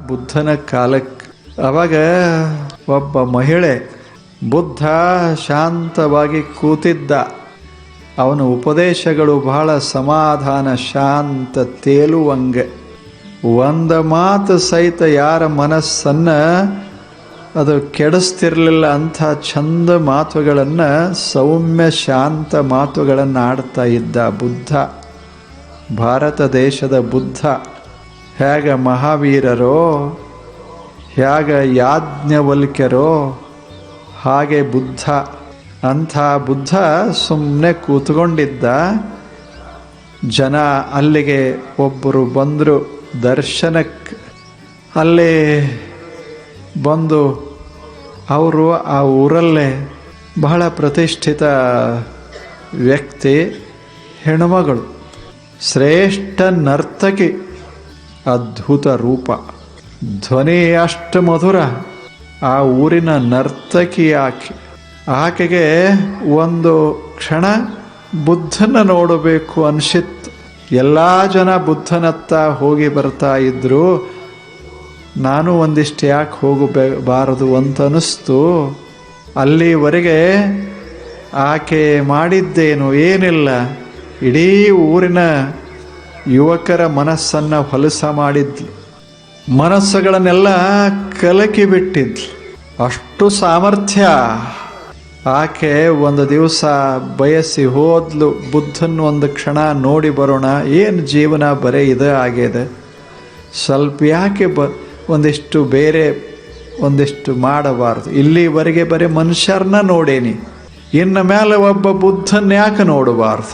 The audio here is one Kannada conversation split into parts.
ಬುದ್ಧನ ಕಾಲಕ್ಕೆ. ಅವಾಗ ಒಬ್ಬ ಮಹಿಳೆ, ಬುದ್ಧ ಶಾಂತವಾಗಿ ಕೂತಿದ್ದ. ಅವನ ಉಪದೇಶಗಳು ಬಹಳ ಸಮಾಧಾನ, ಶಾಂತ, ತೇಲುವಂಗೆ. ಒಂದು ಮಾತು ಸಹಿತ ಯಾರ ಮನಸ್ಸನ್ನು ಅದು ಕೆಡಿಸ್ತಿರ್ಲಿಲ್ಲ. ಅಂಥ ಚಂದ ಮಾತುಗಳನ್ನು, ಸೌಮ್ಯ ಶಾಂತ ಮಾತುಗಳನ್ನು ಆಡ್ತಾ ಇದ್ದ ಬುದ್ಧ. ಭಾರತ ದೇಶದ ಬುದ್ಧ ಹೇಗೆ ಮಹಾವೀರರೋ, ಹೇಗೆ ಯಾಜ್ಞವಲ್ಕ್ಯರೋ ಹಾಗೆ ಬುದ್ಧ. ಅಂಥ ಬುದ್ಧ ಸುಮ್ಮನೆ ಕೂತ್ಕೊಂಡಿದ್ದ. ಜನ ಅಲ್ಲಿಗೆ ಒಬ್ಬರು ಬಂದರು ದರ್ಶನಕ್ಕೆ. ಅಲ್ಲಿ ಬಂದು ಅವರು ಆ ಊರಲ್ಲೇ ಬಹಳ ಪ್ರತಿಷ್ಠಿತ ವ್ಯಕ್ತಿ, ಹೆಣ್ಮಗಳು, ಶ್ರೇಷ್ಠ ನರ್ತಕಿ, ಅದ್ಭುತ ರೂಪ, ಧ್ವನಿ ಅಷ್ಟು ಮಧುರ. ಆ ಊರಿನ ನರ್ತಕಿ ಆಕೆಗೆ ಒಂದು ಕ್ಷಣ ಬುದ್ಧನ ನೋಡಬೇಕು ಅನಿಸಿತ್ತು. ಎಲ್ಲ ಜನ ಬುದ್ಧನತ್ತ ಹೋಗಿ ಬರ್ತಾ ಇದ್ದರು. ನಾನು ಒಂದಿಷ್ಟು ಯಾಕೆ ಹೋಗಬಾರದು ಅಂತ ಅನ್ನಿಸ್ತು. ಅಲ್ಲಿವರೆಗೆ ಆಕೆ ಮಾಡಿದ್ದೇನು ಏನಿಲ್ಲ, ಇಡೀ ಊರಿನ ಯುವಕರ ಮನಸ್ಸನ್ನು ಹೊಲಸ ಮಾಡಿದ್ಲು, ಮನಸ್ಸುಗಳನ್ನೆಲ್ಲ ಕಲಕಿ ಬಿಟ್ಟಿದ್ಲು. ಅಷ್ಟು ಸಾಮರ್ಥ್ಯ. ಆಕೆ ಒಂದು ದಿವಸ ಬಯಸಿ ಹೋದ್ಲು, ಬುದ್ಧನ ಒಂದು ಕ್ಷಣ ನೋಡಿ ಬರೋಣ, ಏನು ಜೀವನ ಬರೀ ಇದೆ ಆಗಿದೆ, ಸ್ವಲ್ಪ ಯಾಕೆ ಒಂದಿಷ್ಟು ಬೇರೆ ಒಂದಿಷ್ಟು ಮಾಡಬಾರ್ದು, ಇಲ್ಲಿವರೆಗೆ ಬರೀ ಮನುಷ್ಯರನ್ನ ನೋಡೇನಿ, ಇನ್ನು ಮೇಲೆ ಒಬ್ಬ ಬುದ್ಧನ ಯಾಕೆ ನೋಡಬಾರ್ದು.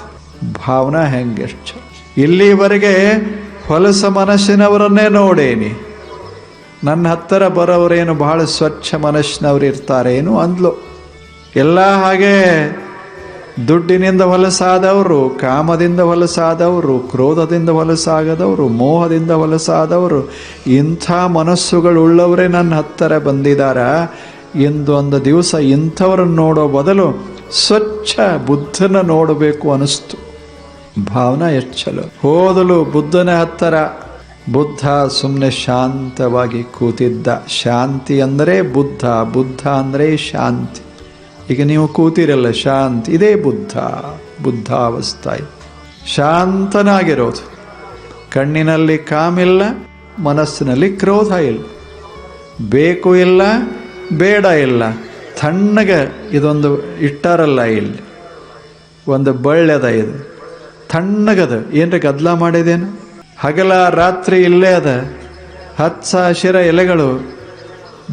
ಭಾವನಾ ಹೆಂಗೆಷ್ಟು. ಇಲ್ಲಿವರೆಗೆ ಹೊಲಸ ಮನಸ್ಸಿನವರನ್ನೇ ನೋಡೇನಿ, ನನ್ನ ಹತ್ತಿರ ಬರೋರೇನು ಬಹಳ ಸ್ವಚ್ಛ ಮನಸ್ಸಿನವ್ರು ಇರ್ತಾರೇನು ಅಂದ್ಲು. ಎಲ್ಲ ಹಾಗೆ ದುಡ್ಡಿನಿಂದ ಹೊಲಸಾದವರು, ಕಾಮದಿಂದ ಹೊಲಸಾದವರು, ಕ್ರೋಧದಿಂದ ಹೊಲಸಾಗದವರು, ಮೋಹದಿಂದ ಹೊಲಸಾದವರು, ಇಂಥ ಮನಸ್ಸುಗಳುಳ್ಳವರೇ ನನ್ನ ಹತ್ತಿರ ಬಂದಿದ್ದಾರ. ಇಂದೊಂದು ದಿವಸ ಇಂಥವ್ರನ್ನ ನೋಡೋ ಬದಲು ಸ್ವಚ್ಛ ಬುದ್ಧನ ನೋಡಬೇಕು ಅನಿಸ್ತು. ಭಾವನಾ ಎಷ್ಟು ಚಲೋ. ಹೋದಲು ಬುದ್ಧನ ಹತ್ತಿರ. ಬುದ್ಧ ಸುಮ್ಮನೆ ಶಾಂತವಾಗಿ ಕೂತಿದ್ದ. ಶಾಂತಿ ಅಂದರೆ ಬುದ್ಧ, ಬುದ್ಧ ಅಂದರೆ ಶಾಂತಿ. ಈಗ ನೀವು ಕೂತಿರಲ್ಲ, ಶಾಂತಿ, ಇದೇ ಬುದ್ಧ, ಬುದ್ಧಾವಸ್ಥೆ. ಶಾಂತನಾಗಿರೋದು. ಕಣ್ಣಿನಲ್ಲಿ ಕಾಮಿಲ್ಲ, ಮನಸ್ಸಿನಲ್ಲಿ ಕ್ರೋಧ ಇಲ್ಲ, ಬೇಕು ಇಲ್ಲ, ಬೇಡ ಇಲ್ಲ, ತಣ್ಣಗೆ. ಇದೊಂದು ಇಟ್ಟಾರಲ್ಲ ಇಲ್ಲಿ, ಒಂದು ಬಳ್ಳೆದ, ಇದು ತಣ್ಣಗದ. ಏನರ ಗದ್ದಲ ಮಾಡಿದೇನು? ಹಗಲ ರಾತ್ರಿ ಇಲ್ಲೇ ಅದ, ಹಚ್ಚ ಹಸಿರ ಎಲೆಗಳು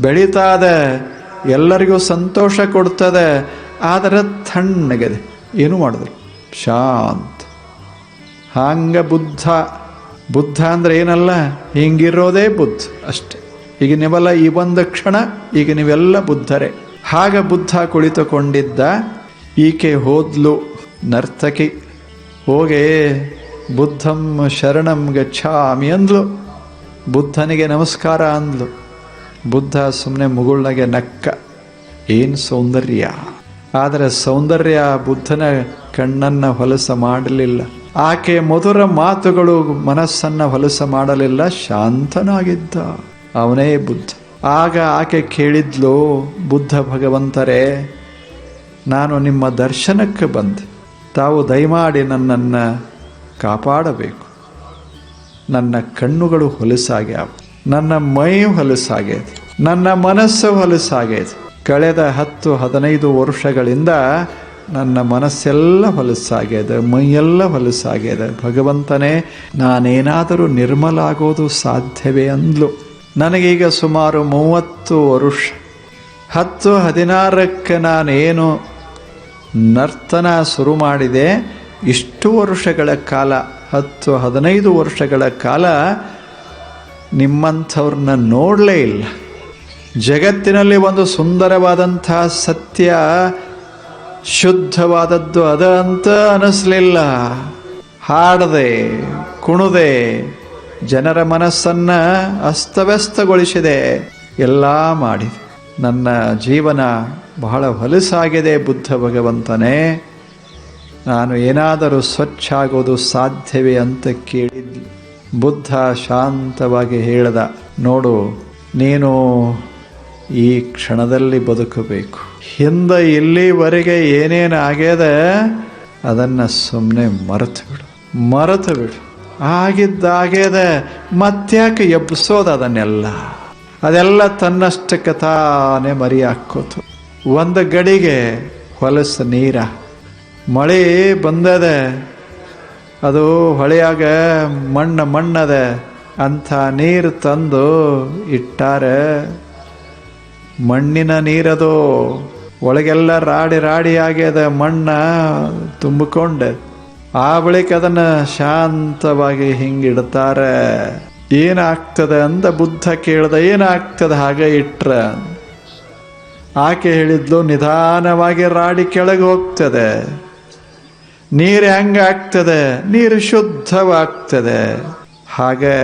ಬೆಳೀತಾದ, ಎಲ್ಲರಿಗೂ ಸಂತೋಷ ಕೊಡ್ತದೆ, ಆದರೆ ತಣ್ಣಗದೆ, ಏನು ಮಾಡಿದ್ರು ಶಾಂತ. ಹಂಗ ಬುದ್ಧ. ಬುದ್ಧ ಅಂದರೆ ಏನಲ್ಲ, ಹಿಂಗಿರೋದೇ ಬುದ್ಧ ಅಷ್ಟೆ. ಈಗ ನೀವೆಲ್ಲ ಈ ಒಂದು ಕ್ಷಣ ಈಗ ನೀವೆಲ್ಲ ಬುದ್ಧರೇ. ಹಾಗ ಬುದ್ಧ ಕುಳಿತುಕೊಂಡಿದ್ದ. ಈಕೆ ಹೋದ್ಲು, ನರ್ತಕಿ. ಹೋಗಿ ಬುದ್ಧಂ ಶರಣಂ ಗಚ್ಛಾಮಿ ಅಂದ್ಲು. ಬುದ್ಧನಿಗೆ ನಮಸ್ಕಾರ ಅಂದ್ಲು. ಬುದ್ಧ ಸುಮ್ಮನೆ ಮುಗುಳ್ನಾಗೆ ನಕ್ಕ. ಏನು ಸೌಂದರ್ಯ! ಆದರೆ ಸೌಂದರ್ಯ ಬುದ್ಧನ ಕಣ್ಣನ್ನು ಹೊಲಸ ಮಾಡಲಿಲ್ಲ. ಆಕೆ ಮಧುರ ಮಾತುಗಳು ಮನಸ್ಸನ್ನು ಹೊಲಸ ಮಾಡಲಿಲ್ಲ. ಶಾಂತನಾಗಿದ್ದ ಅವನೇ ಬುದ್ಧ. ಆಗ ಆಕೆ ಕೇಳಿದ್ಲು, ಬುದ್ಧ ಭಗವಂತರೇ, ನಾನು ನಿಮ್ಮ ದರ್ಶನಕ್ಕೆ ಬಂದೆ. ತಾವು ದಯಮಾಡಿ ನನ್ನನ್ನು ಕಾಪಾಡಬೇಕು. ನನ್ನ ಕಣ್ಣುಗಳು ಹೊಲಸಾಗ್ಯಾವ, ನನ್ನ ಮೈ ಹೊಲಸಾಗ್ಯದ, ನನ್ನ ಮನಸ್ಸು ಹೊಲಸಾಗ್ಯದ. ಕಳೆದ 10-15 ವರ್ಷಗಳಿಂದ ನನ್ನ ಮನಸ್ಸೆಲ್ಲ ಹೊಲಸಾಗ್ಯದ, ಮೈಯೆಲ್ಲ ಹೊಲಸಾಗ್ಯದ. ಭಗವಂತನೇ, ನಾನೇನಾದರೂ ನಿರ್ಮಲ ಆಗೋದು ಸಾಧ್ಯವೇ ಅಂದ್ಲು. ನನಗೀಗ ಸುಮಾರು 30 ವರ್ಷ. 10-16ಕ್ಕೆ ನಾನೇನು ನರ್ತನ ಶುರು ಮಾಡಿದೆ. ಇಷ್ಟು ವರ್ಷಗಳ ಕಾಲ, 10-15 ವರ್ಷಗಳ ಕಾಲ ನಿಮ್ಮಂಥವ್ರನ್ನ ನೋಡಲೇ ಇಲ್ಲ. ಜಗತ್ತಿನಲ್ಲಿ ಒಂದು ಸುಂದರವಾದಂಥ ಸತ್ಯ, ಶುದ್ಧವಾದದ್ದು ಅದ ಅಂತ ಅನ್ನಿಸ್ಲಿಲ್ಲ. ಹಾಡದೆ, ಕುಣದೆ, ಜನರ ಮನಸ್ಸನ್ನು ಅಸ್ತವ್ಯಸ್ತಗೊಳಿಸಿದೆ, ಎಲ್ಲ ಮಾಡಿದೆ. ನನ್ನ ಜೀವನ ಬಹಳ ಹೊಲಸಾಗಿದೆ. ಬುದ್ಧ ಭಗವಂತನೇ, ನಾನು ಏನಾದರೂ ಸ್ವಚ್ಛ ಆಗೋದು ಸಾಧ್ಯವೇ ಅಂತ ಕೇಳಿದ್ಲು. ಬುದ್ಧ ಶಾಂತವಾಗಿ ಹೇಳ್ದ, ನೋಡು, ನೀನು ಈ ಕ್ಷಣದಲ್ಲಿ ಬದುಕಬೇಕು. ಹಿಂದೆ ಇಲ್ಲಿವರೆಗೆ ಏನೇನು ಆಗ್ಯದ ಅದನ್ನು ಸುಮ್ಮನೆ ಮರೆತು ಬಿಡು. ಆಗಿದ್ದಾಗ್ಯದ, ಮತ್ತ್ಯಾಕೆ ಎಬ್ಬಿಸೋದು ಅದನ್ನೆಲ್ಲ? ಅದೆಲ್ಲ ತನ್ನಷ್ಟಕ್ಕೆ ತಾನೇ ಮರಿ ಹಾಕೋತು. ಒಂದು ಗಡಿಗೆ ಹೊಲಸು ನೀರ, ಮಳೆ ಬಂದದ, ಅದು ಹೊಳೆಯಾಗ ಮಣ್ಣದ ಅಂಥ ನೀರು ತಂದು ಇಟ್ಟಾರೆ. ಮಣ್ಣಿನ ನೀರದು, ಒಳಗೆಲ್ಲ ರಾಡಿ ಆಗ್ಯದ, ಮಣ್ಣ ತುಂಬಿಕೊಂಡು. ಆ ಬಳಿಕ ಅದನ್ನು ಶಾಂತವಾಗಿ ಹಿಂಗಿಡ್ತಾರೆ. ಏನಾಗ್ತದೆ ಅಂದ ಬುದ್ಧ ಕೇಳ್ದ, ಏನಾಗ್ತದೆ ಹಾಗೆ ಇಟ್ರ? ಆಕೆ ಹೇಳಿದ್ಲು, ನಿಧಾನವಾಗಿ ರಾಡಿ ಕೆಳಗೆ ಹೋಗ್ತದೆ. ನೀರು ಹೆಂಗಾಗ್ತದೆ? ನೀರು ಶುದ್ಧವಾಗ್ತದೆ. ಹಾಗೆ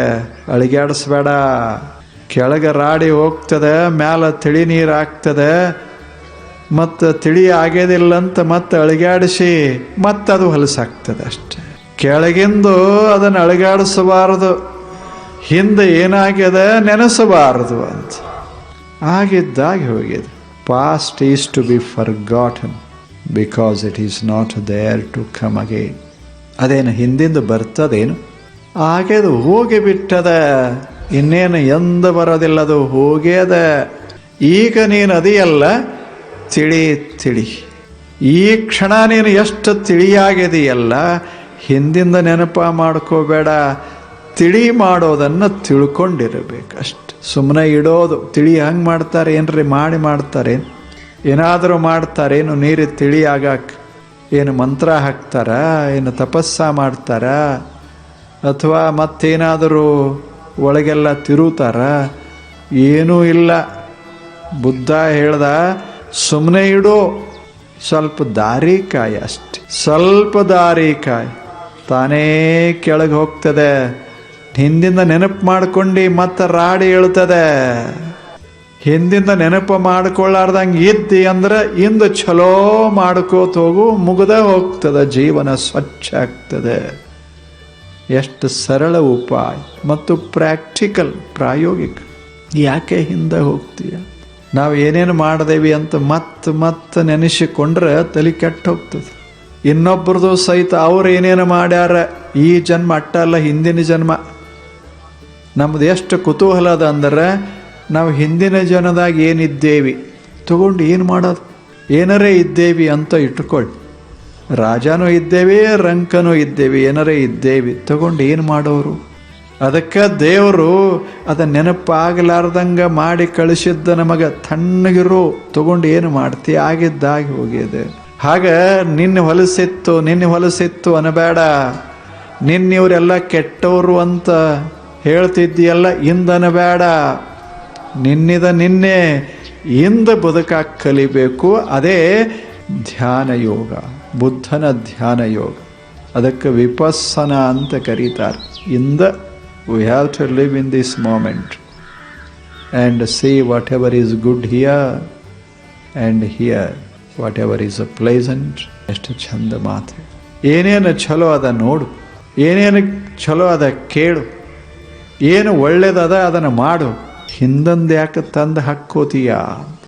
ಅಳಿಗಾಡಿಸ್ಬೇಡ. ಕೆಳಗೆ ರಾಡಿ ಹೋಗ್ತದೆ, ಮ್ಯಾಲ ತಿಳಿ ನೀರು ಆಗ್ತದೆ. ಮತ್ತು ತಿಳಿ ಆಗ್ಯದಿಲ್ಲ ಅಂತ ಮತ್ತೆ ಅಳಿಗಾಡಿಸಿ ಮತ್ತದು ಹೊಲಸಾಗ್ತದೆ ಅಷ್ಟೆ. ಕೆಳಗಿಂದು ಅದನ್ನು ಅಳಿಗಾಡಿಸಬಾರದು, ಹಿಂದೆ ಏನಾಗ್ಯದ ನೆನೆಸಬಾರದು ಅಂತ. ಆಗಿದ್ದಾಗಿ ಹೋಗಿದೆ. Past is to be forgotten because it is not there to come again. ಅದೇನು ಹಿಂದಿಂದ ಬರ್ತದೇನು? ಆಗ್ಯದು ಹೋಗಿಬಿಟ್ಟದ, ಇನ್ನೇನು ಎಂದು ಬರೋದಿಲ್ಲದು, ಹೋಗ್ಯದ. ಈಗ ನೀನು ಅದಿಯಲ್ಲ, ತಿಳಿ. ಈ ಕ್ಷಣ ನೀನು ಎಷ್ಟು ತಿಳಿಯಾಗಿದೆಯಲ್ಲ, ಹಿಂದಿಂದ ನೆನಪ ಮಾಡ್ಕೋಬೇಡ. ತಿಳಿ ಮಾಡೋದನ್ನು ತಿಳ್ಕೊಂಡಿರಬೇಕಷ್ಟೆ. ಸುಮ್ಮನೆ ಇಡೋದು, ತಿಳಿ ಹಂಗೆ ಮಾಡ್ತಾರೆ ಏನ್ರಿ, ಮಾಡ್ತಾರೆ, ಏನಾದರೂ ಮಾಡ್ತಾರೇನು ನೀರು ತಿಳಿ ಆಗಾಕ? ಏನು ಮಂತ್ರ ಹಾಕ್ತಾರ, ಏನು ತಪಸ್ಸ ಮಾಡ್ತಾರ, ಅಥವಾ ಮತ್ತೇನಾದರೂ ಒಳಗೆಲ್ಲ ತಿರುತ್ತಾರ? ಏನೂ ಇಲ್ಲ. ಬುದ್ಧ ಹೇಳ್ದ, ಸುಮ್ಮನೆ ಇಡು, ಸ್ವಲ್ಪ ದಾರಿ ಕಾಯಿ ಅಷ್ಟೆ, ಸ್ವಲ್ಪ ದಾರಿ ಕಾಯಿ, ತಾನೇ ಕೆಳಗೆ ಹೋಗ್ತದೆ. ಹಿಂದಿಂದ ನೆನಪು ಮಾಡ್ಕೊಂಡು ಮತ್ತೆ ರಾಡಿ ಹೇಳ್ತದೆ. ಹಿಂದಿಂದ ನೆನಪು ಮಾಡ್ಕೊಳ್ಳಾರ್ದಂಗೆ ಇದ್ದಿ ಅಂದ್ರೆ ಇಂದು ಚಲೋ ಮಾಡ್ಕೋತ ಹೋಗು, ಮುಗ್ದ ಹೋಗ್ತದೆ, ಜೀವನ ಸ್ವಚ್ಛ ಆಗ್ತದೆ. ಎಷ್ಟು ಸರಳ ಉಪಾಯ ಮತ್ತು ಪ್ರಾಕ್ಟಿಕಲ್, ಪ್ರಾಯೋಗಿಕ. ಯಾಕೆ ಹಿಂದೆ ಹೋಗ್ತೀಯ? ನಾವು ಏನೇನು ಮಾಡಿದೇವಿ ಅಂತ ಮತ್ತೆ ನೆನೆಸಿಕೊಂಡ್ರೆ ತಲೆ ಕೆಟ್ಟು ಹೋಗ್ತದೆ. ಇನ್ನೊಬ್ಬರದು ಸಹಿತ ಅವ್ರು ಏನೇನು ಮಾಡ್ಯಾರ, ಈ ಜನ್ಮ ಅಟ್ಟ ಅಲ್ಲ, ಹಿಂದಿನ ಜನ್ಮ. ನಮ್ದು ಎಷ್ಟು ಕುತೂಹಲ ಅದ ಅಂದ್ರೆ, ನಾವು ಹಿಂದಿನ ಜನದಾಗ ಏನಿದ್ದೇವಿ ತಗೊಂಡು ಏನು ಮಾಡೋದು? ಏನರೇ ಇದ್ದೇವಿ ಅಂತ ಇಟ್ಕೊಳ್ಳಿ. ರಾಜನೂ ಇದ್ದೇವೆ, ರಂಕನೂ ಇದ್ದೇವೆ, ಏನರೇ ಇದ್ದೇವಿ ತಗೊಂಡು ಏನು ಮಾಡೋರು? ಅದಕ್ಕೆ ದೇವರು ಅದನ್ನು ನೆನಪಾಗಲಾರ್ದಂಗೆ ಮಾಡಿ ಕಳಿಸಿದ್ದ ನಮಗೆ. ತಣ್ಣಗಿರು, ತಗೊಂಡು ಏನು ಮಾಡ್ತೀಯ? ಆಗಿದ್ದಾಗಿ ಹೋಗಿದೆ. ಹಾಗೆ ನಿನ್ನೆ ಹೊಲಸಿತ್ತು ಅನ್ನಬೇಡ. ನಿನ್ನಿವರೆಲ್ಲ ಕೆಟ್ಟವರು ಅಂತ ಹೇಳ್ತಿದ್ದೀಯಲ್ಲ, ಇಂದನಬೇಡ. ನಿನ್ನೆ ಇಂದ ಬದುಕಾಕ ಕಲಿಬೇಕು. ಅದೇ ಧ್ಯಾನ ಯೋಗ, ಬುದ್ಧನ ಧ್ಯಾನ ಯೋಗ. ಅದಕ್ಕೆ ವಿಪಸ್ಸನ ಅಂತ ಕರೀತಾರೆ. we have to live in this moment and see whatever is good here and here, whatever is pleasant. ಎಷ್ಟು ಚಂದ ಮಾತು. ಏನೇನು ಚಲೋ ಅದ ನೋಡು, ಏನೇನು ಚಲೋ ಅದ ಕೇಳು, ಏನು ಒಳ್ಳೇದದ ಅದನ್ನು ಮಾಡು. ಹಿಂದಂದು ಯಾಕೆ ತಂದು ಹಾಕ್ಕೋತೀಯ?